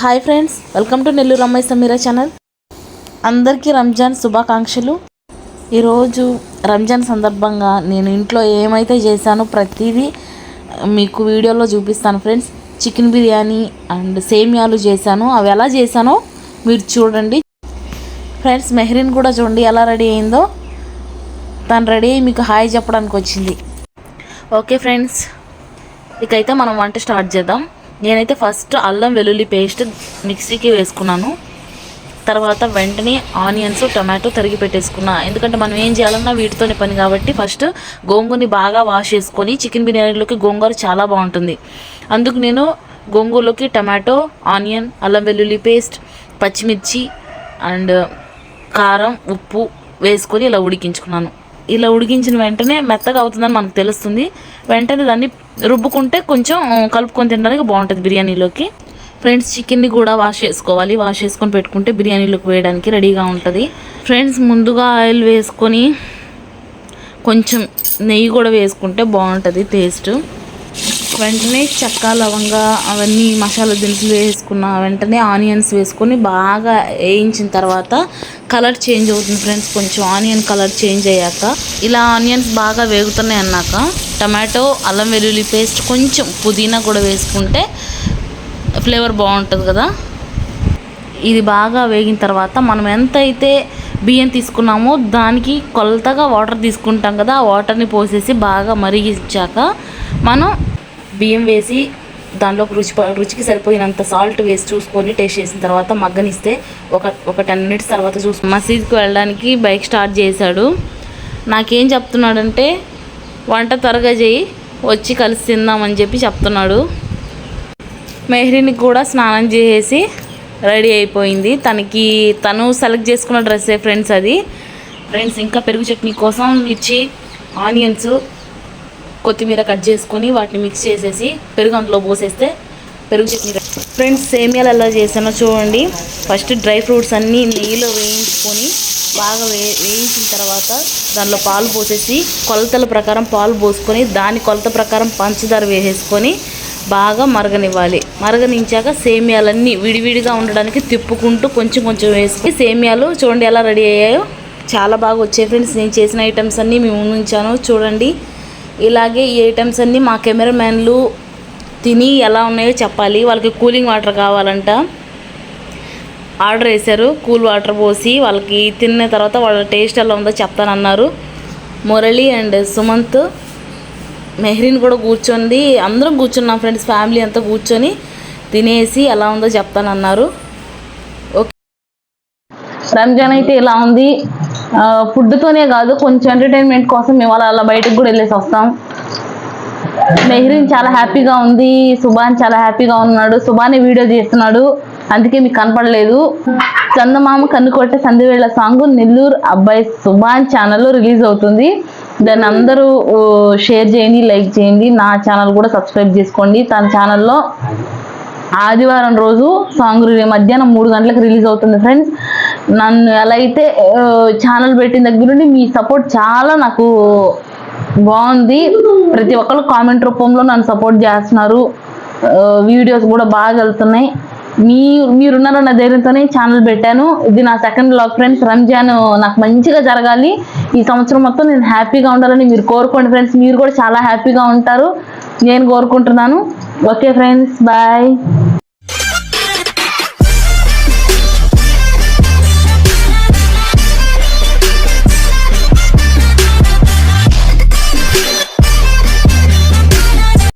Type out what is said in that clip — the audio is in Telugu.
Hi friends, welcome to Nellore అమ్మాయి సమీరా ఛానల్. అందరికీ రంజాన్ శుభాకాంక్షలు. ఈరోజు రంజాన్ సందర్భంగా నేను ఇంట్లో ఏమైతే చేశానో ప్రతిదీ మీకు వీడియోలో చూపిస్తాను ఫ్రెండ్స్. చికెన్ బిర్యానీ అండ్ సేమియాలు చేశాను. అవి ఎలా చేశానో మీరు చూడండి ఫ్రెండ్స్. మెహరీన్ కూడా చూడండి ఎలా రెడీ అయిందో. తను రెడీ అయ్యి మీకు హాయ్ చెప్పడానికి వచ్చింది. ఓకే ఫ్రెండ్స్, ఇకైతే మనం వంట స్టార్ట్ చేద్దాం. నేనైతే ఫస్ట్ అల్లం వెల్లుల్లి పేస్ట్ మిక్సీకి వేసుకున్నాను. తర్వాత వెంటనే ఆనియన్స్ టొమాటో తరిగి పెట్టేసుకున్నా. ఎందుకంటే మనం ఏం చేయాలన్నా వీటితోనే పని కాబట్టి ఫస్ట్ గోంగూరని బాగా వాష్ చేసుకొని, చికెన్ బిర్యానీలోకి గోంగూర చాలా బాగుంటుంది. అందుకు నేను గోంగూరలోకి టమాటో, ఆనియన్, అల్లం వెల్లుల్లి పేస్ట్, పచ్చిమిర్చి అండ్ కారం, ఉప్పు వేసుకొని ఇలా ఉడికించుకున్నాను. ఇలా ఉడికించిన వెంటనే మెత్తగా అవుతుందని మనకు తెలుస్తుంది. వెంటనే దాన్ని రుబ్బుకుంటే కొంచెం కలుపుకొని తినడానికి బాగుంటుంది బిర్యానీలోకి. ఫ్రెండ్స్, చికెన్ని కూడా వాష్ చేసుకోవాలి. వాష్ చేసుకొని పెట్టుకుంటే బిర్యానీలోకి వేయడానికి రెడీగా ఉంటుంది. ఫ్రెండ్స్, ముందుగా ఆయిల్ వేసుకొని కొంచెం నెయ్యి కూడా వేసుకుంటే బాగుంటుంది టేస్ట్. వెంటనే చెక్క, లవంగా అవన్నీ మసాలా దినుసులు వేసుకున్న వెంటనే ఆనియన్స్ వేసుకొని బాగా వేయించిన తర్వాత కలర్ చేంజ్ అవుతుంది ఫ్రెండ్స్. కొంచెం ఆనియన్ కలర్ చేంజ్ అయ్యాక ఇలా ఆనియన్స్ బాగా వేగుతున్నాయి అన్నాక టమాటో, అల్లం వెల్లుల్లి పేస్ట్, కొంచెం పుదీనా కూడా వేసుకుంటే ఫ్లేవర్ బాగుంటుంది కదా. ఇది బాగా వేగిన తర్వాత మనం ఎంతైతే బియ్యం తీసుకున్నామో దానికి కొలతగా వాటర్ తీసుకుంటాం కదా. ఆ వాటర్ని పోసేసి బాగా మరిగించాక మనం బియ్యం వేసి దాంట్లో రుచికి సరిపోయినంత సాల్ట్ వేసి చూసుకొని టేస్ట్ చేసిన తర్వాత మగ్గనిస్తే ఒక 10 minutes తర్వాత మసీద్కి వెళ్ళడానికి బైక్ స్టార్ట్ చేశాడు. నాకేం చెప్తున్నాడంటే వంట త్వరగా చేయి, వచ్చి కలిసి తిందామని చెప్పి చెప్తున్నాడు. మెహరీన్కి కూడా స్నానం చేసేసి రెడీ అయిపోయింది. తను సెలెక్ట్ చేసుకున్న డ్రెస్సే ఫ్రెండ్స్ అది. ఫ్రెండ్స్, ఇంకా పెరుగు చట్నీ కోసం మిర్చి, ఆనియన్స్, కొత్తిమీర కట్ చేసుకొని వాటిని మిక్స్ చేసేసి పెరుగు అందులో పోసేస్తే పెరుగు చట్నీ. ఫ్రెండ్స్, సేమియాలు ఎలా చేసానో చూడండి. ఫస్ట్ డ్రై ఫ్రూట్స్ అన్నీ నెయ్యిలో వేయించుకొని బాగా వేయించిన తర్వాత దానిలో పాలు పోసేసి కొలతల ప్రకారం పాలు పోసుకొని దాని కొలత ప్రకారం పంచదార వేసేసుకొని బాగా మరగనివ్వాలి. మరగనించాక సేమియాలన్నీ విడివిడిగా ఉండడానికి తిప్పుకుంటూ కొంచెం కొంచెం వేసుకొని సేమియాలు చూడండి ఎలా రెడీ అయ్యాయో. చాలా బాగా వచ్చాయి ఫ్రెండ్స్. నేను చేసిన ఐటమ్స్ అన్నీ మేము ఉంచాను చూడండి. ఇలాగే ఈ ఐటమ్స్ అన్నీ మా కెమెరామ్యాన్లు తిని ఎలా ఉన్నాయో చెప్పాలి. వాళ్ళకి కూలింగ్ వాటర్ కావాలంట. ఆర్డర్ వేశారు. కూల్ వాటర్ పోసి వాళ్ళకి తిన్న తర్వాత వాళ్ళ టేస్ట్ ఎలా ఉందో చెప్తానన్నారు. మురళి అండ్ సుమంత్, మెహరీన్ కూడా కూర్చొని అందరం కూర్చున్నాం ఫ్రెండ్స్. ఫ్యామిలీ అంతా కూర్చొని తినేసి ఎలా ఉందో చెప్తానన్నారు. ఓకే, రంజాన్ అయితే ఇలా ఉంది. ఫుడ్తోనే కాదు, కొంచెం ఎంటర్టైన్మెంట్ కోసం మేము అలా బయటకు కూడా వెళ్ళేసి వస్తాం. మెహరీన్ చాలా హ్యాపీగా ఉంది. సుభాన్ చాలా హ్యాపీగా ఉన్నాడు. సుభానే వీడియో చేస్తున్నాడు, అందుకే మీకు కనపడలేదు. చందమామ కన్ను కొట్టే సంధ్యవేళ సాంగ్ నెల్లూరు అబ్బాయి సుభాన్ ఛానల్లో రిలీజ్ అవుతుంది. దాన్ని అందరూ షేర్ చేయండి, లైక్ చేయండి. నా ఛానల్ కూడా సబ్స్క్రైబ్ చేసుకోండి. తన ఛానల్లో ఆదివారం రోజు సాంగ్ మధ్యాహ్నం 3 గంటలకు రిలీజ్ అవుతుంది ఫ్రెండ్స్. నన్ను ఎలా అయితే ఛానల్ పెట్టిన దగ్గర నుండి మీ సపోర్ట్ చాలా నాకు బాగుంది. ప్రతి ఒక్కరు కామెంట్ రూపంలో నన్ను సపోర్ట్ చేస్తున్నారు. వీడియోస్ కూడా బాగా వెళ్తున్నాయి. మీరున్నారన్న ధైర్యంతోనే ఛానల్ పెట్టాను. ఇది నా సెకండ్ వ్లాగ్ ఫ్రెండ్స్. రంజాన్ నాకు మంచిగా జరగాలి. ఈ సంవత్సరం మొత్తం నేను హ్యాపీగా ఉండాలని మీరు కోరుకోండి ఫ్రెండ్స్. మీరు కూడా చాలా హ్యాపీగా ఉంటారు నేను కోరుకుంటున్నాను. Okay friends, bye.